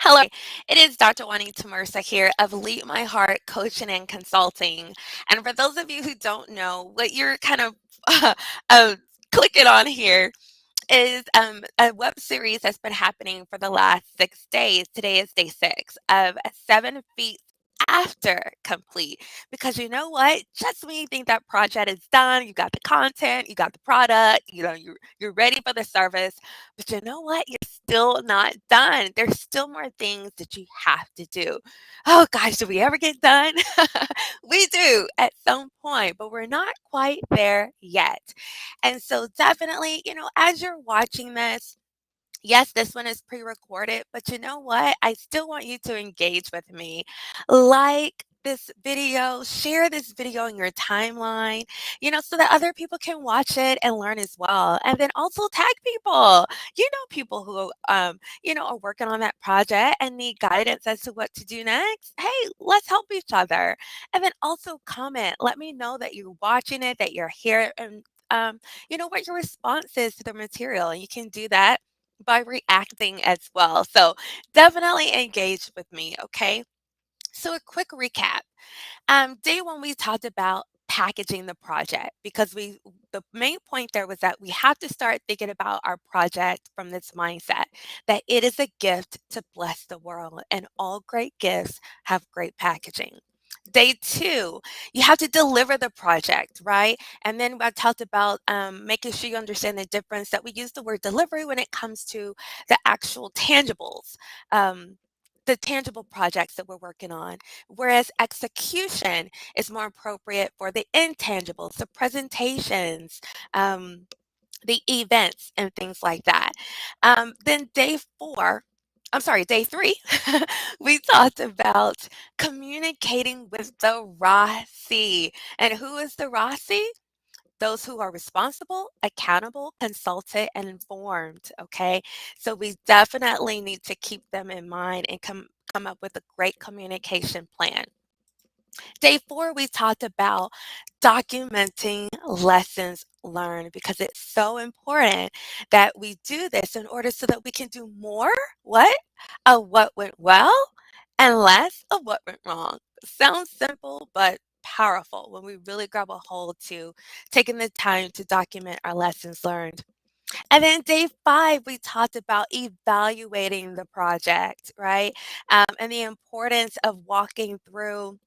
It is Dr. Wanita Mercer here of Lead My Heart Coaching and Consulting. And for those of you who don't know, what you're kind of uh, clicking on here is a web series that's been happening for the last 6 days. Today is day 6 of 7 feet after complete. Because you know what? Just when you think that project is done, you got the content, you got the product, you're ready for the service. But you know what? You're still not done. There's still more things that you have to do. Oh gosh, do we ever get done? We do at some point, but we're not quite there yet. And so definitely, as you're watching this, yes, this one is pre-recorded, but you know what? I still want you to engage with me. Like this video, share this video in your timeline, so that other people can watch it and learn as well. And then also tag people. People who are working on that project and need guidance as to what to do next. Hey, let's help each other. And then also comment. Let me know that you're watching it, that you're here, and what your response is to the material. And you can do that by reacting as well. So definitely engage with me, okay? So a quick recap. Day 1, we talked about packaging the project because the main point there was that we have to start thinking about our project from this mindset that it is a gift to bless the world, and all great gifts have great packaging. Day 2, you have to deliver the project, right? And then I talked about making sure you understand the difference that we use the word delivery when it comes to the actual tangibles, the tangible projects that we're working on, whereas execution is more appropriate for the intangibles, the presentations, the events, and things like that. Then day 3, we talked about communicating with the RACI. And who is the RACI? Those who are responsible, accountable, consulted, and informed. Okay. So we definitely need to keep them in mind and come up with a great communication plan. Day 4, we talked about documenting lessons learned because it's so important that we do this in order so that we can do more of what went well and less of what went wrong. Sounds simple, but powerful when we really grab a hold to taking the time to document our lessons learned. And then day 5, we talked about evaluating the project, right? And the importance of walking through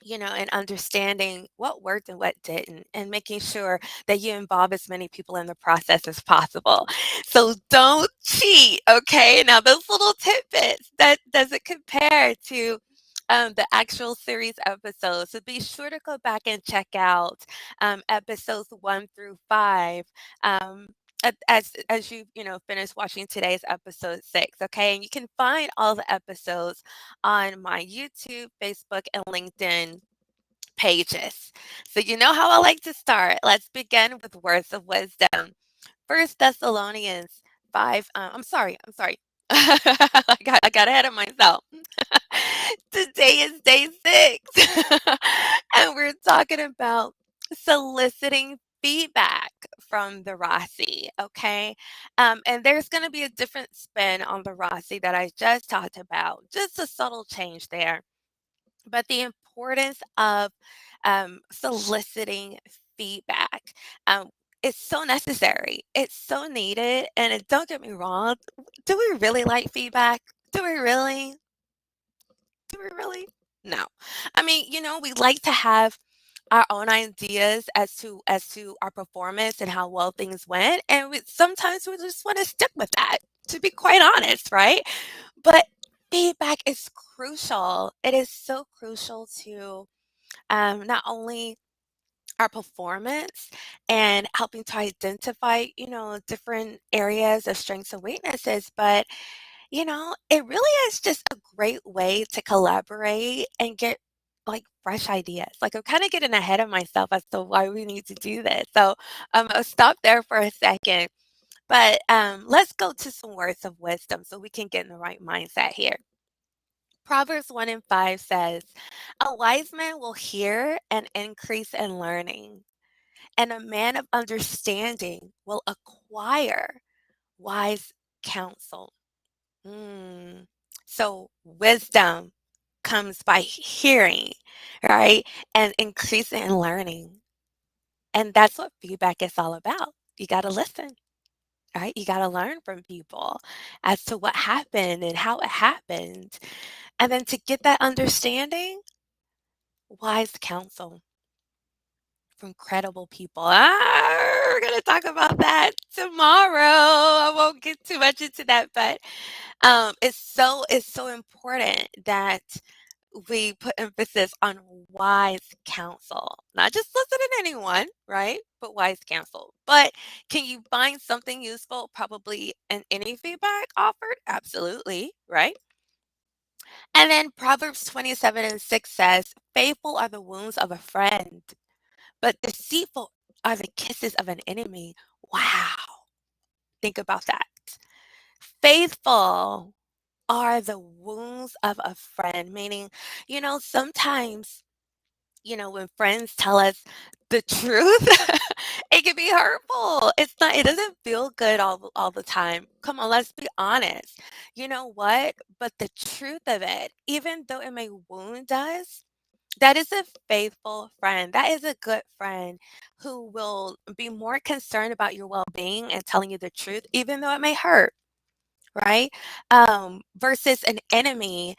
and understanding what worked and what didn't, and making sure that you involve as many people in the process as possible. So don't cheat, okay? Now, those little tidbits, that doesn't compare to the actual series episodes. So be sure to go back and check out episodes 1 through 5. As you finish watching today's episode 6, okay? And you can find all the episodes on my YouTube, Facebook, and LinkedIn pages. So you know how I like to start. Let's begin with words of wisdom. First Thessalonians 5. I'm sorry. I got ahead of myself. Today is day 6. And we're talking about soliciting feedback from the RACI, okay? And there's going to be a different spin on the RACI that I just talked about, just a subtle change there. But the importance of soliciting feedback um, is so necessary. It's so needed. And don't get me wrong, do we really like feedback? Do we really? Do we really? No. I mean, we like to have our own ideas as to our performance and how well things went, and sometimes we just want to stick with that. To be quite honest, right? But feedback is crucial. It is so crucial to not only our performance and helping to identify, different areas of strengths and weaknesses, but it really is just a great way to collaborate and get like fresh ideas. Like I'm kind of getting ahead of myself as to why we need to do this. So I'll stop there for a second. But let's go to some words of wisdom so we can get in the right mindset here. Proverbs 1 and 5 says, "A wise man will hear and increase in learning, and a man of understanding will acquire wise counsel." Mm. So wisdom comes by hearing, right? And increasing and learning. And that's what feedback is all about. You got to listen, right? You got to learn from people as to what happened and how it happened. And then to get that understanding, wise counsel from credible people. We're going to talk about that tomorrow. I won't get too much into that, but it's so important that we put emphasis on wise counsel, not just listen to anyone, right? But wise counsel. But can you find something useful probably in any feedback offered? Absolutely, right? And then Proverbs 27:6 says, faithful are the wounds of a friend, but deceitful are the kisses of an enemy. Wow. Think about that. Faithful are the wounds of a friend, meaning, sometimes, when friends tell us the truth, it can be hurtful. It doesn't feel good all the time. Come on, let's be honest. You know what? But the truth of it, even though it may wound us, that is a faithful friend. That is a good friend who will be more concerned about your well-being and telling you the truth, even though it may hurt, right? Versus an enemy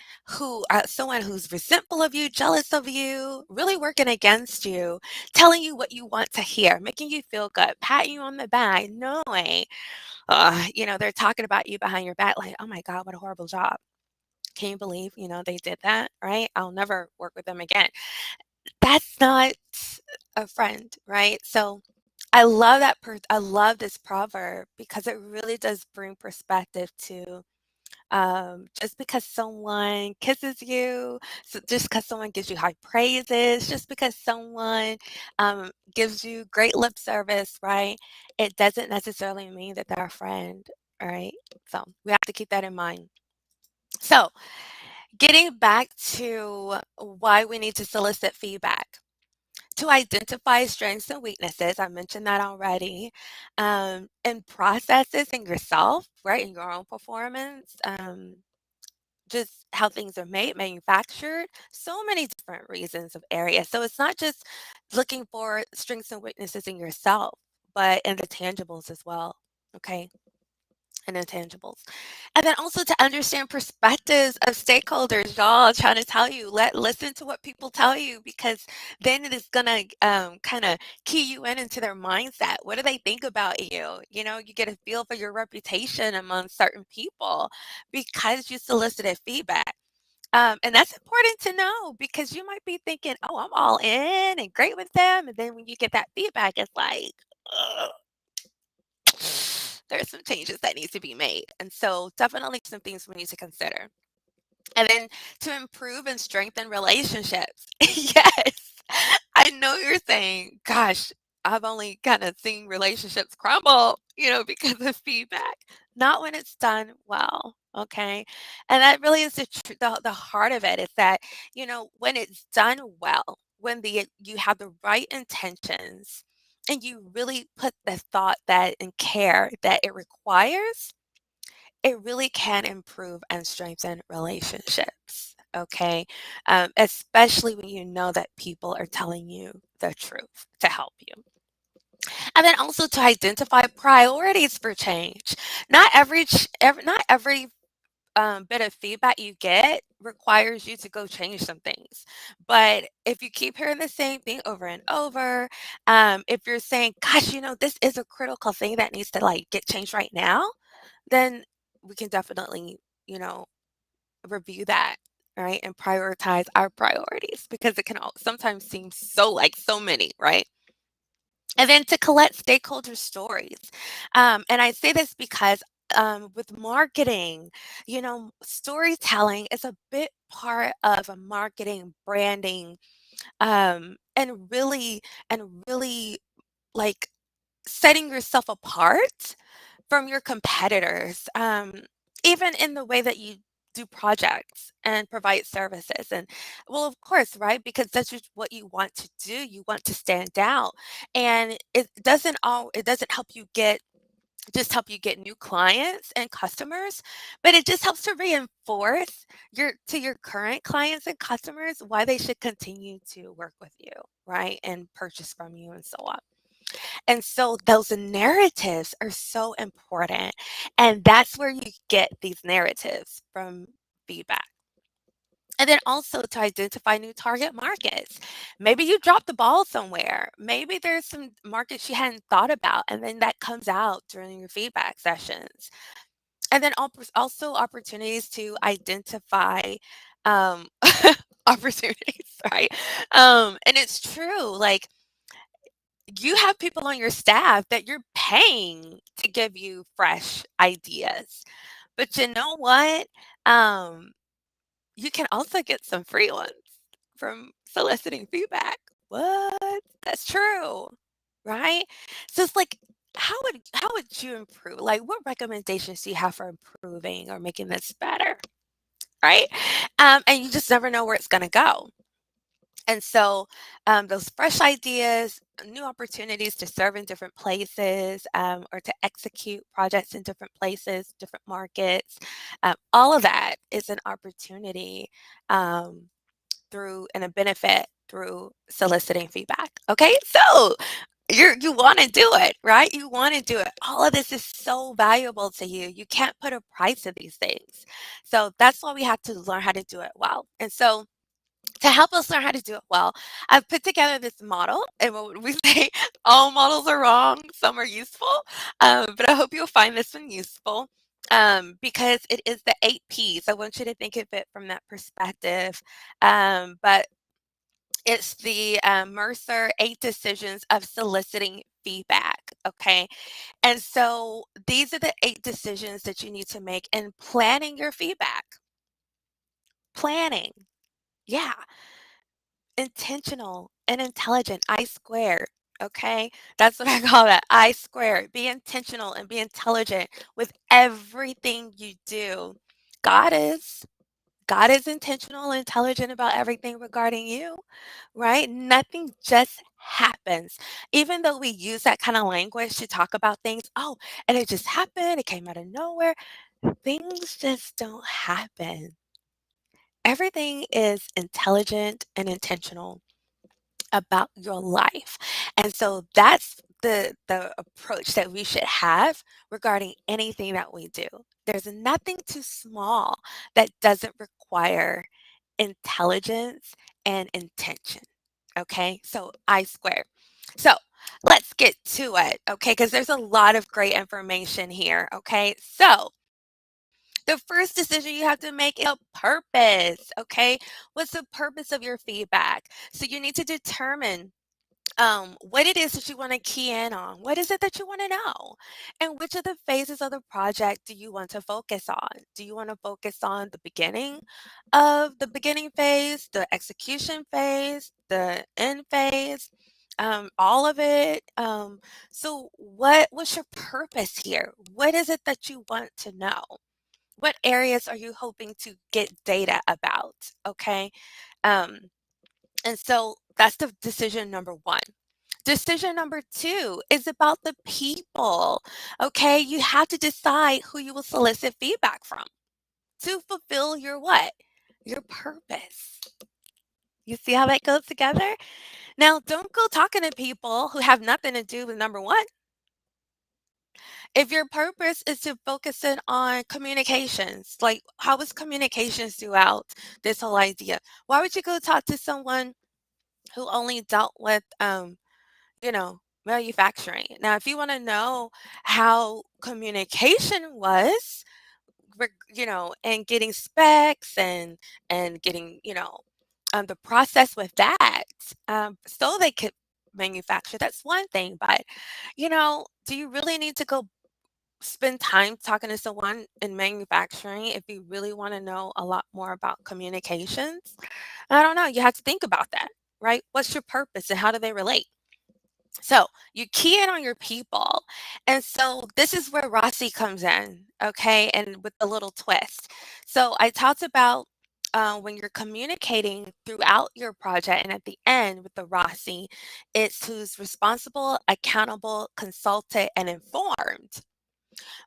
someone who's resentful of you, jealous of you, really working against you, telling you what you want to hear, making you feel good, patting you on the back, knowing, they're talking about you behind your back, like, oh my God, what a horrible job. Can you believe, they did that, right? I'll never work with them again. That's not a friend, right? So I love this proverb because it really does bring perspective to just because someone kisses you, just because someone gives you high praises, just because someone gives you great lip service, right? It doesn't necessarily mean that they're a friend, all right? So we have to keep that in mind. So getting back to why we need to solicit feedback. To identify strengths and weaknesses, I mentioned that already, and processes in yourself, right, in your own performance, just how things are made, manufactured, so many different reasons of areas. So it's not just looking for strengths and weaknesses in yourself, but in the tangibles as well. Okay. And intangibles. And then also to understand perspectives of stakeholders, y'all trying to tell you, listen to what people tell you because then it is gonna kind of key you into their mindset. What do they think about you? You get a feel for your reputation among certain people because you solicited feedback. And that's important to know because you might be thinking, oh, I'm all in and great with them. And then when you get that feedback, it's like, ugh, there's some changes that need to be made. And so definitely some things we need to consider. And then to improve and strengthen relationships. Yes. I know you're saying, gosh, I've only kind of seen relationships crumble, because of feedback. Not when it's done well. Okay. And that really is the heart of it is that, when it's done well, when you have the right intentions and you really put the thought that and care that it requires, it really can improve and strengthen relationships. Okay. Especially when you know that people are telling you the truth to help you. And then also to identify priorities for change. Not every bit of feedback you get requires you to go change some things. But if you keep hearing the same thing over and over, if you're saying, gosh, this is a critical thing that needs to like get changed right now, then we can definitely, you know, review that, right? And prioritize our priorities because it can sometimes seem so many, right? And then to collect stakeholder stories. And I say this because with marketing, storytelling is a big part of a marketing, branding, and really like setting yourself apart from your competitors, even in the way that you do projects and provide services. And well, of course, right? Because that's just what you want to do. You want to stand out. And it doesn't help you get just help you get new clients and customers, but it just helps to reinforce your current clients and customers why they should continue to work with you, right? And purchase from you and so on. And so those narratives are so important. And that's where you get these narratives from feedback. And then also to identify new target markets. Maybe you dropped the ball somewhere. Maybe there's some markets you hadn't thought about, and then that comes out during your feedback sessions. And then also opportunities to identify um, opportunities, right? And it's true. Like, you have people on your staff that you're paying to give you fresh ideas. But you know what? Um, you can also get some free ones from soliciting feedback. What? That's true, right? So it's like, how would you improve? Like, what recommendations do you have for improving or making this better, right? And you just never know where it's going to go. And so, those fresh ideas, new opportunities to serve in different places, or to execute projects in different places, different markets, all of that is an opportunity, um, through and a benefit through soliciting feedback. Okay, so you want to do it, right? You want to do it. All of this is so valuable to you. You can't put a price to these things. So that's why we have to learn how to do it well. And so to help us learn how to do it well, I've put together this model, and what would we say? All models are wrong, some are useful, but I hope you'll find this one useful, because it is the 8 Ps. I want you to think of it from that perspective, but it's the Mercer 8 decisions of soliciting feedback. Okay. And so these are the 8 decisions that you need to make in planning your feedback. Planning. Yeah. Intentional and intelligent, I squared, okay? That's what I call that, I squared. Be intentional and be intelligent with everything you do. God is. God is intentional and intelligent about everything regarding you, right? Nothing just happens. Even though we use that kind of language to talk about things, oh, and it just happened, it came out of nowhere. Things just don't happen. Everything is intelligent and intentional about your life. And so that's the approach that we should have regarding anything that we do. There's nothing too small that doesn't require intelligence and intention. Okay? So I squared. So let's get to it, okay? Because there's a lot of great information here, okay? So the first decision you have to make is a purpose, okay? What's the purpose of your feedback? So you need to determine what it is that you want to key in on. What is it that you want to know? And which of the phases of the project do you want to focus on? Do you want to focus on the beginning of the beginning phase, the execution phase, the end phase? All of it. So what's your purpose here? What is it that you want to know? What areas are you hoping to get data about? Okay. Um, and so that's the decision number one. Decision number two is about the people. Okay. You have to decide who you will solicit feedback from to fulfill your what? Your purpose. You see how that goes together? Now, don't go talking to people who have nothing to do with number one. If your purpose is to focus in on communications, like how was communications throughout this whole idea? Why would you go talk to someone who only dealt with, manufacturing? Now, if you want to know how communication was, and getting specs and getting, the process with that, so they could manufacture. That's one thing, but do you really need to go spend time talking to someone in manufacturing if you really want to know a lot more about communications? I don't know. You have to think about that, right? What's your purpose and how do they relate? So you key in on your people. And so this is where RACI comes in, okay? And with a little twist. So I talked about when you're communicating throughout your project and at the end with the RACI, it's who's responsible, accountable, consulted, and informed.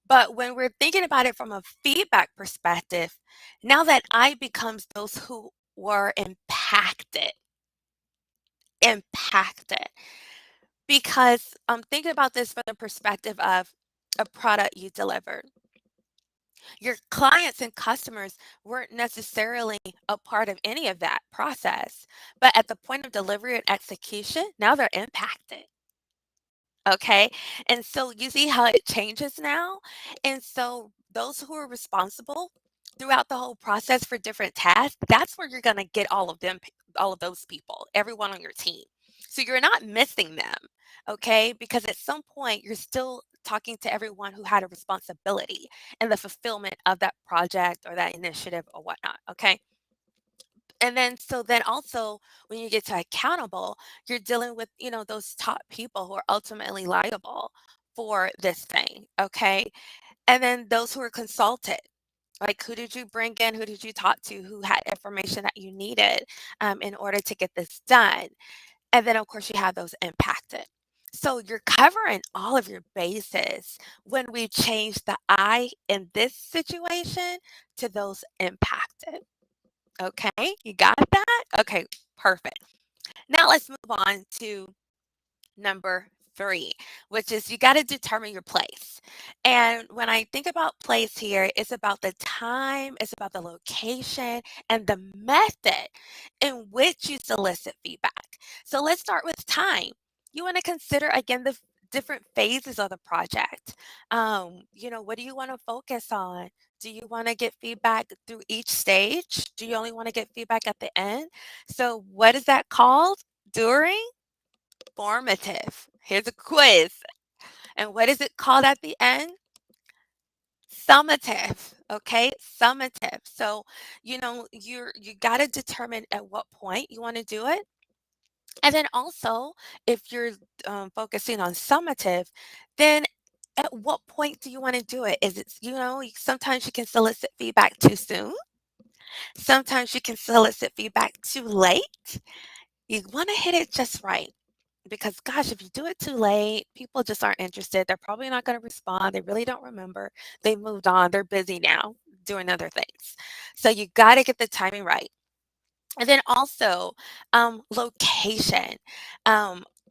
But when we're thinking about it from a feedback perspective, now that I becomes those who were impacted, because I'm thinking about this from the perspective of a product you delivered. Your clients and customers weren't necessarily a part of any of that process, but at the point of delivery and execution, now they're impacted. Okay. And so you see how it changes now. And so those who are responsible throughout the whole process for different tasks, that's where you're going to get all of them, all of those people, everyone on your team. So you're not missing them. Okay. Because at some point, you're still talking to everyone who had a responsibility in the fulfillment of that project or that initiative or whatnot. Okay. And then so then also when you get to accountable, you're dealing with, those top people who are ultimately liable for this thing, okay? And then those who are consulted, like who did you bring in, who did you talk to, who had information that you needed in order to get this done? And then of course you have those impacted. So you're covering all of your bases when we change the I in this situation to those impacted. Okay, you got that? Okay, perfect. Now let's move on to number 3, which is you got to determine your place. And when I think about place here, it's about the time, it's about the location, and the method in which you solicit feedback. So let's start with time. You want to consider again the different phases of the project. What do you want to focus on? Do you want to get feedback through each stage? Do you only want to get feedback at the end? So what is that called? During? Formative. Here's a quiz. And what is it called at the end? Summative. Okay, summative. So, you got to determine at what point you want to do it. And then also, if you're focusing on summative, then at what point do you want to do it? Is it, sometimes you can solicit feedback too soon. Sometimes you can solicit feedback too late. You want to hit it just right. Because gosh, if you do it too late, people just aren't interested. They're probably not going to respond. They really don't remember. They moved on. They're busy now doing other things. So you got to get the timing right. And then also, location.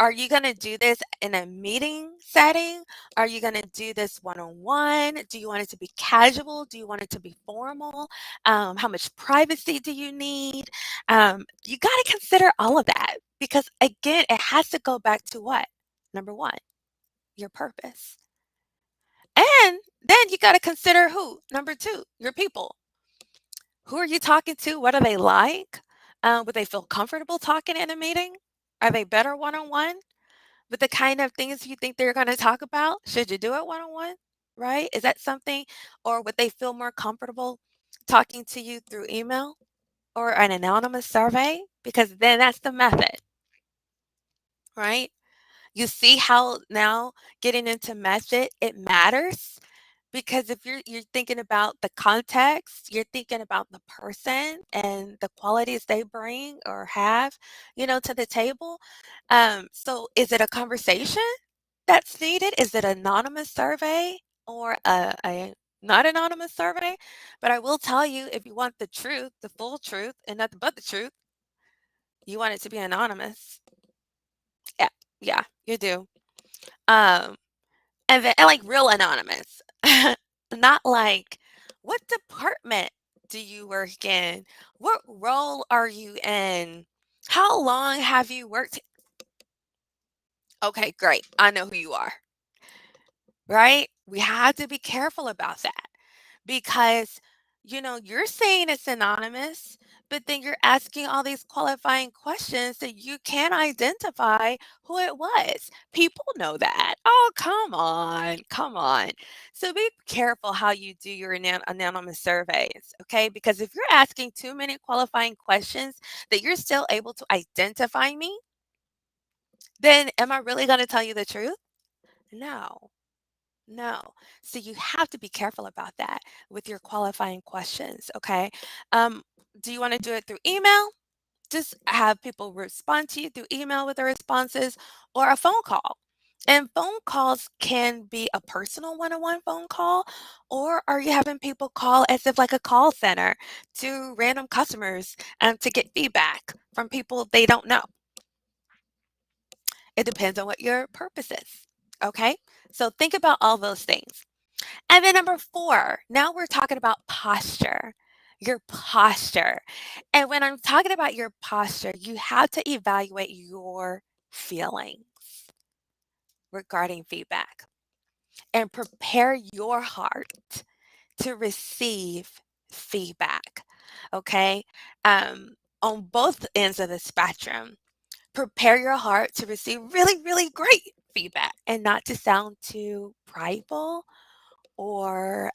Are you going to do this in a meeting setting? Are you going to do this one-on-one? Do you want it to be casual? Do you want it to be formal? How much privacy do you need? You got to consider all of that because, again, it has to go back to what? Number one, your purpose. And then you got to consider who? Number two, your people. Who are you talking to? What are they like? Would they feel comfortable talking in a meeting? Are they better one on one with the kind of things you think they're going to talk about? Should you do it one on one? Right? Is that something? Or would they feel more comfortable talking to you through email or an anonymous survey? Because then that's the method, right? You see how now getting into method, it matters. Because if you're thinking about the context, you're thinking about the person and the qualities they bring or have, to the table. So is it a conversation that's needed? Is it an anonymous survey or a not anonymous survey? But I will tell you, if you want the truth, the full truth, and nothing but the truth, you want it to be anonymous. Yeah, yeah, you do. Um, And then and, like, real anonymous. Not like, "What department do you work in? What role are you in? How long have you worked?" Okay, great. I know who you are, right? We have to be careful about that because, you're saying it's anonymous, but then you're asking all these qualifying questions that you can't identify who it was. People know that. Oh, come on. Come on. So be careful how you do your anonymous surveys, okay? Because if you're asking too many qualifying questions that you're still able to identify me, then am I really going to tell you the truth? No. No. So you have to be careful about that with your qualifying questions, okay? Um, do you want to do it through email? Just have people respond to you through email with their responses or a phone call. And phone calls can be a personal one-on-one phone call, or are you having people call as if like a call center to random customers to get feedback from people they don't know? It depends on what your purpose is. Okay. So think about all those things. And then number four, now we're talking about posture, your posture. And when I'm talking about your posture, you have to evaluate your feelings regarding feedback and prepare your heart to receive feedback. Okay. On both ends of the spectrum, prepare your heart to receive really, really great feedback and not to sound too prideful or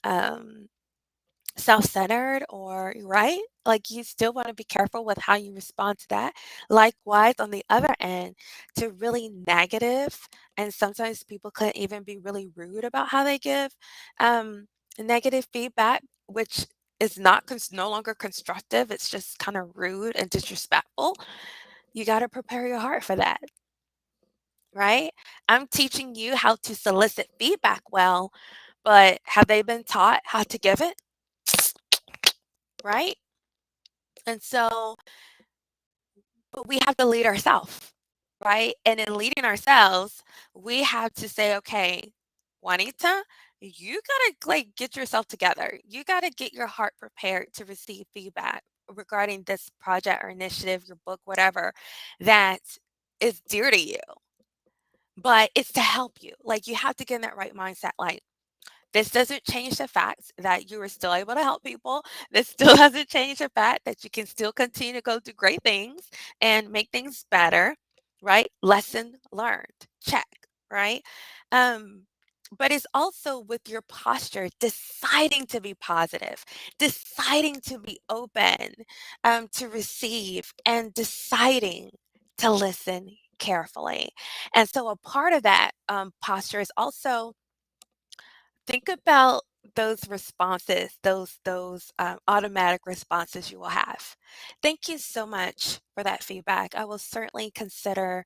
self-centered or right? Like you still want to be careful with how you respond to that. Likewise, on the other end, to really negative, and sometimes people can even be really rude about how they give negative feedback, which is not no longer constructive. It's just kind of rude and disrespectful. You got to prepare your heart for that, right? I'm teaching you how to solicit feedback well, but have they been taught how to give it? Right? And so, but we have to lead ourselves, right? And in leading ourselves, we have to say, okay, Juanita, you gotta like get yourself together. You gotta get your heart prepared to receive feedback regarding this project or initiative, your book, whatever, that is dear to you. But it's to help you. Like you have to get in that right mindset. Like this doesn't change the fact that you are still able to help people. This still doesn't change the fact that you can still continue to go do great things and make things better, right? Lesson learned. Check, right? Um, but it's also with your posture, deciding to be positive, deciding to be open to receive, and deciding to listen carefully. And so a part of that posture is also think about those responses, those automatic responses you will have. Thank you so much for that feedback. I will certainly consider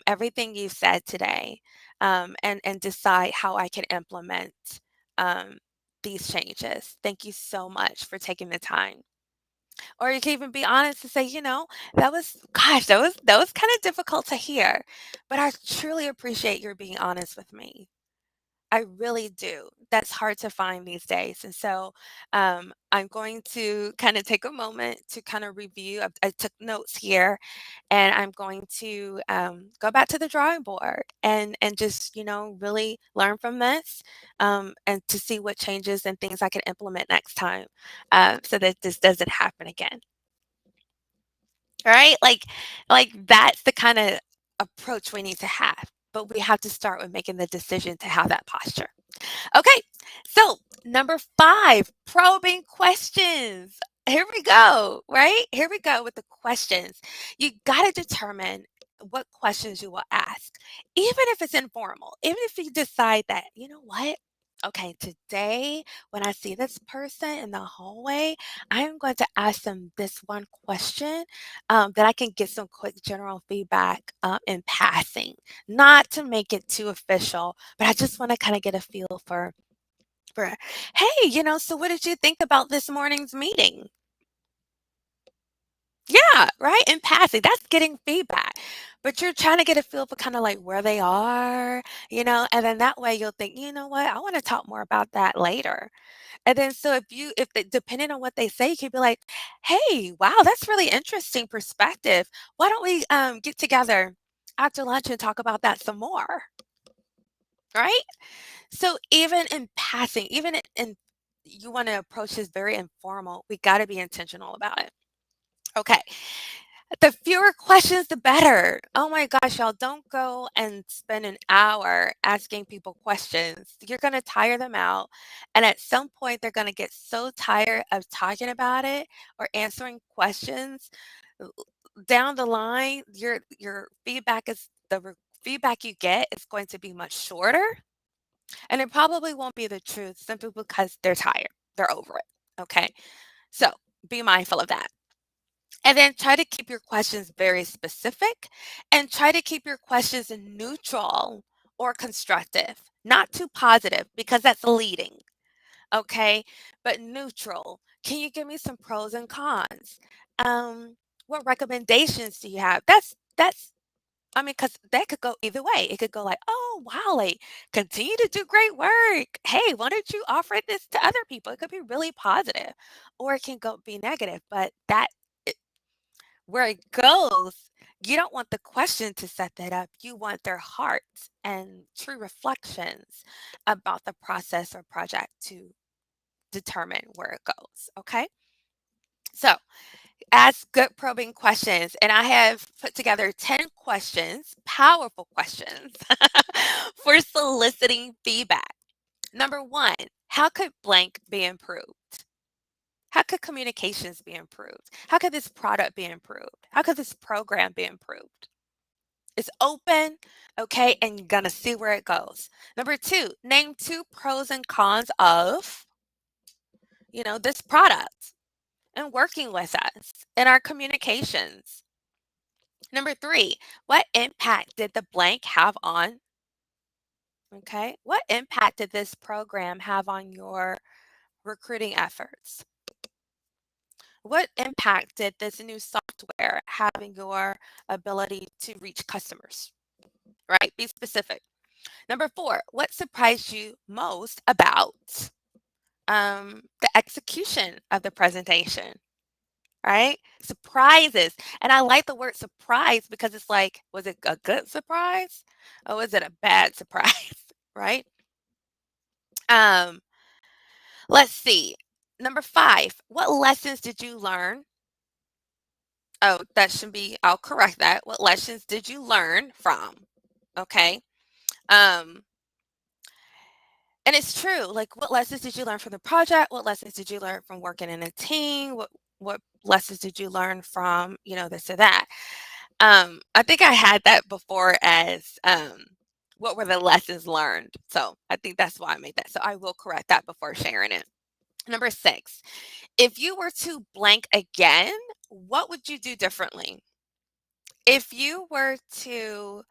everything you've said today and decide how I can implement um, these changes. Thank you so much for taking the time. Or you can even be honest and say, that was kind of difficult to hear, but I truly appreciate your being honest with me. I really do. That's hard to find these days. And so I'm going to kind of take a moment to kind of review. I took notes here and I'm going to go back to the drawing board and just, really learn from this and to see what changes and things I can implement next time so that this doesn't happen again. Right? Like that's the kind of approach we need to have. But we have to start with making the decision to have that posture. Okay, so number five, probing questions. Here we go, right? Here we go with the questions. You got to determine what questions you will ask, even if it's informal, even if you decide that, you know what? Okay, today when I see this person in the hallway, I am going to ask them this one question that I can get some quick general feedback in passing, not to make it too official, but I just want to kind of get a feel for, hey, so what did you think about this morning's meeting? Yeah, right? In passing, that's getting feedback. But you're trying to get a feel for kind of like where they are, and then that way you'll think, you know what, I want to talk more about that later. And then so depending on what they say, you could be like, hey, wow, that's really interesting perspective. Why don't we get together after lunch and talk about that some more? Right? So even in passing, even in you want to approach this very informal, we got to be intentional about it. Okay. The fewer questions, the better. Oh my gosh, y'all, don't go and spend an hour asking people questions. You're going to tire them out. And at some point, they're going to get so tired of talking about it or answering questions. Down the line, your feedback feedback you get is going to be much shorter and it probably won't be the truth simply because they're tired. They're over it. Okay. So be mindful of that. And then try to keep your questions very specific and try to keep your questions neutral or constructive, not too positive because that's leading, okay? But neutral. Can you give me some pros and cons? What recommendations do you have? That's I mean, because that could go either way. It could go like, "Oh, wow, like, continue to do great work. Hey, why don't you offer this to other people?" It could be really positive, or it can go be negative, but that it where it goes, you don't want the question to set that up. You want their hearts and true reflections about the process or project to determine where it goes, okay? So, ask good probing questions, and I have put together 10 questions, powerful questions, for soliciting feedback. Number 1, how could blank be improved? How could communications be improved? How could this product be improved? How could this program be improved? It's open, okay, and you're gonna see where it goes. Number 2, name 2 pros and cons of, this product and working with us in our communications. Number 3, what impact did the blank have on, okay? What impact did this program have on your recruiting efforts? What impact did this new software have in your ability to reach customers? Right? Be specific. Number 4, what surprised you most about the execution of the presentation? Right? Surprises. And I like the word surprise because it's like, was it a good surprise or was it a bad surprise? Right? Um, let's see. Number 5, what lessons did you learn? Oh, that should be, I'll correct that. What lessons did you learn from? Okay. Um, and it's true. Like, what lessons did you learn from the project? What lessons did you learn from working in a team? What lessons did you learn from, this or that? I think I had that before as what were the lessons learned? So I think that's why I made that. So I will correct that before sharing it. Number 6, if you were to blank again, what would you do differently? If you were to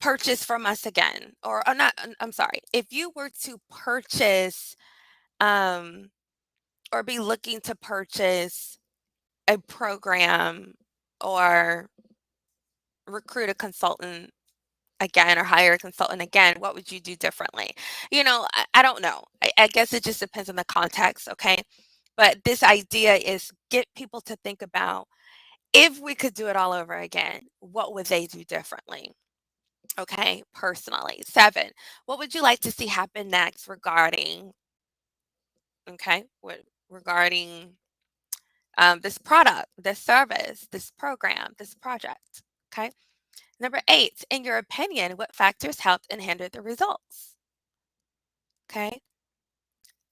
purchase from us again, or not, I'm sorry, if you were to purchase um, or be looking to purchase a program or recruit a consultant again or hire a consultant again, what would you do differently? I don't know. I guess it just depends on the context, okay? But this idea is get people to think about if we could do it all over again, what would they do differently? Okay, personally. 7, what would you like to see happen next regarding this product, this service, this program, this project? Okay. Number 8, in your opinion, what factors helped and hindered the results? Okay.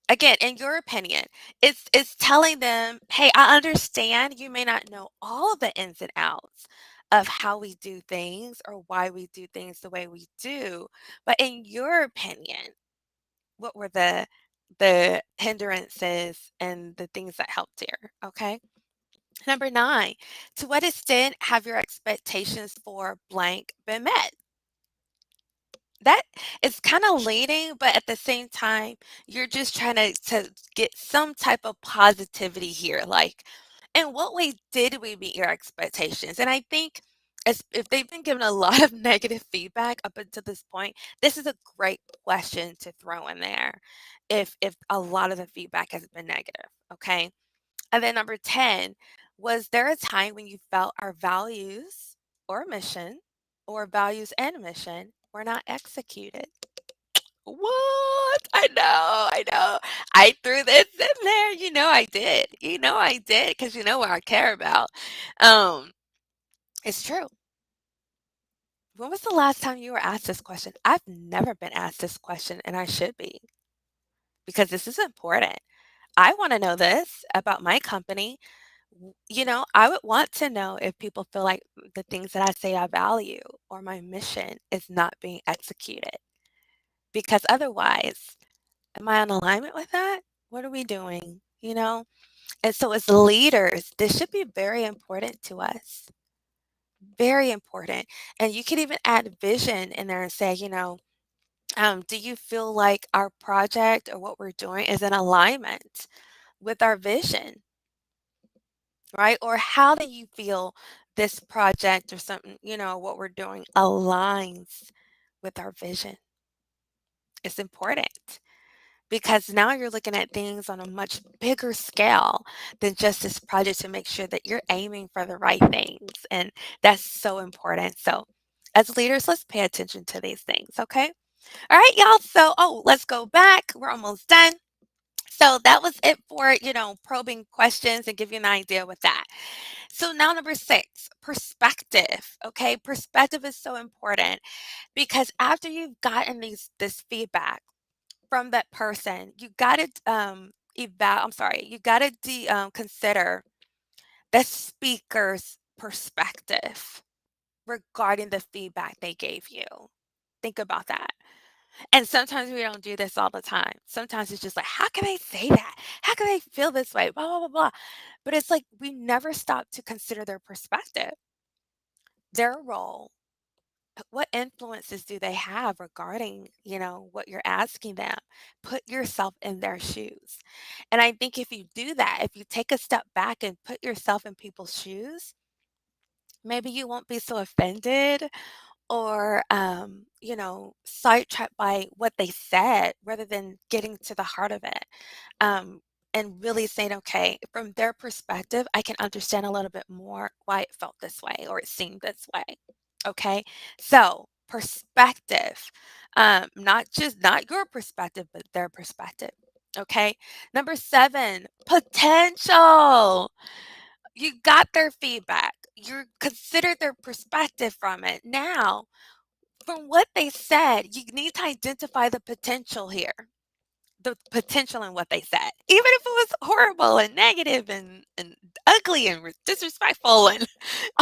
Again, in your opinion, it's telling them, hey, I understand you may not know all of the ins and outs of how we do things or why we do things the way we do, but in your opinion, what were the hindrances and the things that helped here? Okay. Number 9, to what extent have your expectations for blank been met? That is kinda leading, but at the same time, you're just trying to get some type of positivity here, like, in what way did we meet your expectations? And I think as if they've been given a lot of negative feedback up until this point, this is a great question to throw in there if a lot of the feedback has been negative, okay? And then number 10, was there a time when you felt our values and mission were not executed? What? I know. I threw this in there. You know I did. You know I did because you know what I care about. Um, it's true. When was the last time you were asked this question? I've never been asked this question, and I should be because this is important. I want to know this about my company. I would want to know if people feel like the things that I say I value or my mission is not being executed. Because otherwise, am I in alignment with that? What are we doing? And so as leaders, this should be very important to us. Very important. And you could even add vision in there and say, do you feel like our project or what we're doing is in alignment with our vision, right? Or how do you feel this project or something, what we're doing aligns with our vision? It's important because now you're looking at things on a much bigger scale than just this project to make sure that you're aiming for the right things. And that's so important. So, as leaders, let's pay attention to these things, okay? All right, y'all. So, let's go back. We're almost done. So that was it for, probing questions and give you an idea with that. So now number 6, perspective. Okay, perspective is so important because after you've gotten this feedback from that person, you got to you got to consider the speaker's perspective regarding the feedback they gave you. Think about that. And sometimes we don't do this all the time. Sometimes it's just like, how can I say that? How can I feel this way? Blah, blah, blah, blah. But it's like we never stop to consider their perspective, their role. What influences do they have regarding, what you're asking them? Put yourself in their shoes. And I think if you do that, if you take a step back and put yourself in people's shoes, maybe you won't be so offended or sidetracked by what they said rather than getting to the heart of it, and really saying, okay, from their perspective I can understand a little bit more why it felt this way or it seemed this way. Okay, so perspective, not your perspective but their perspective. Okay, number 7, potential. You got their feedback. You considered their perspective from it. Now, from what they said, you need to identify the potential here. The potential in what they said. Even if it was horrible and negative and ugly and disrespectful and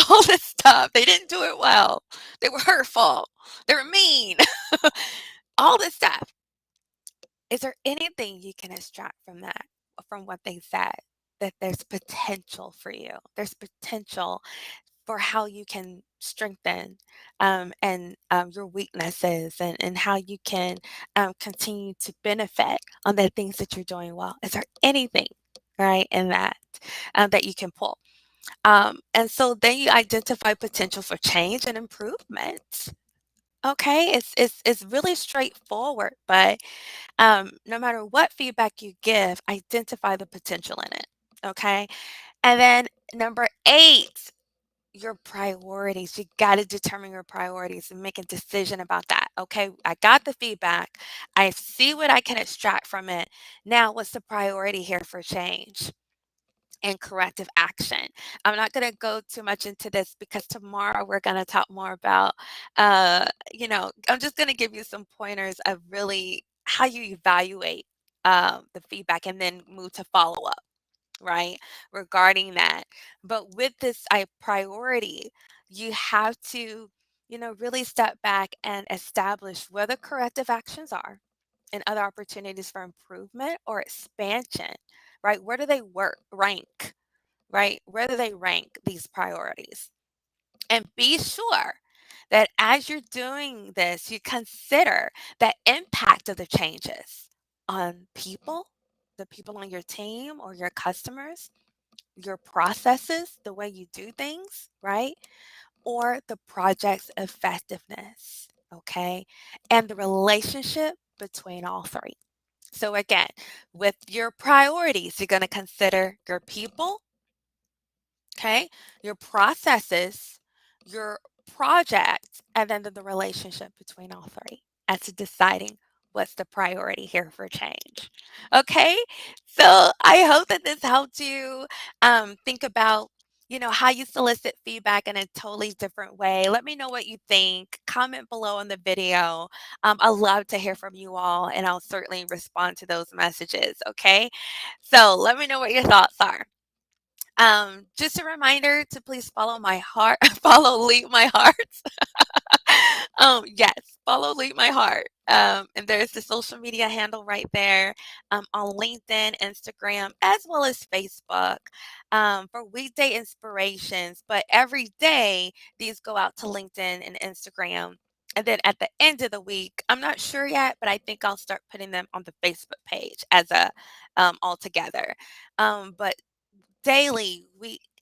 all this stuff. They didn't do it well. They were hurtful. They were mean. All this stuff. Is there anything you can extract from that, from what they said? That there's potential for you. There's potential for how you can strengthen and your weaknesses and how you can continue to benefit on the things that you're doing well. Is there anything, right, in that that you can pull? And so then you identify potential for change and improvement. Okay, it's really straightforward, but no matter what feedback you give, identify the potential in it. Okay, and then number 8, your priorities. You got to determine your priorities and make a decision about that. Okay, I got the feedback. I see what I can extract from it. Now, what's the priority here for change and corrective action? I'm not going to go too much into this because tomorrow we're going to talk more about, I'm just going to give you some pointers of really how you evaluate the feedback and then move to follow up, right, regarding that. But with this priority, you have to, really step back and establish where the corrective actions are and other opportunities for improvement or expansion, right? Where do they rank, right? Where do they rank these priorities? And be sure that as you're doing this, you consider the impact of the changes on people, the people on your team or your customers, your processes, the way you do things, right? Or the project's effectiveness, okay? And the relationship between all three. So, again, with your priorities, you're going to consider your people, okay? Your processes, your project, and then the relationship between all three as to deciding what's the priority here for change. Okay, so I hope that this helped you think about, how you solicit feedback in a totally different way. Let me know what you think. Comment below in the video. I love to hear from you all, and I'll certainly respond to those messages. Okay, so let me know what your thoughts are. Just a reminder to please follow my heart, follow Lead My Heart. Yes, follow Lead My Heart. And there's the social media handle right there on LinkedIn, Instagram, as well as Facebook for weekday inspirations. But every day, these go out to LinkedIn and Instagram. And then at the end of the week, I'm not sure yet, but I think I'll start putting them on the Facebook page as a all together. But daily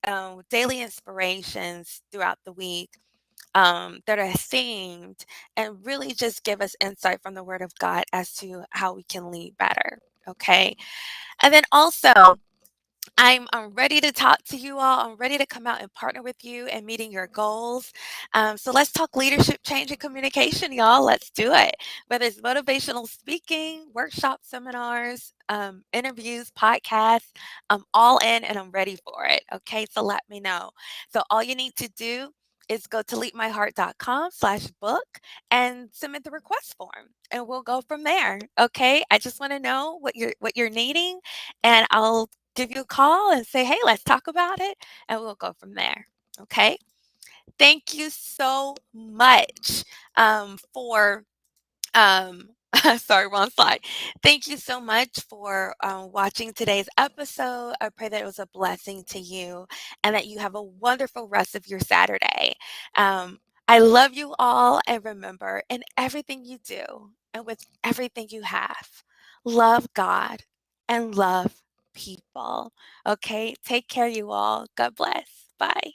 inspirations throughout the week that are themed and really just give us insight from the Word of God as to how we can lead better. Okay. And then also, I'm ready to talk to you all. I'm ready to come out and partner with you in meeting your goals. So let's talk leadership, change, and communication, y'all. Let's do it. Whether it's motivational speaking, workshops, seminars, interviews, podcasts, I'm all in and I'm ready for it. Okay, so let me know. So all you need to do is go to leapmyheart.com/book and submit the request form and we'll go from there. Okay. I just want to know what you're needing and I'll give you a call and say, hey, let's talk about it, and we'll go from there. Okay. Thank you so much for, um, sorry, wrong slide. Thank you so much for watching today's episode. I pray that it was a blessing to you and that you have a wonderful rest of your Saturday. I love you all. And remember, in everything you do and with everything you have, love God and love people. Okay. Take care, you all. God bless. Bye.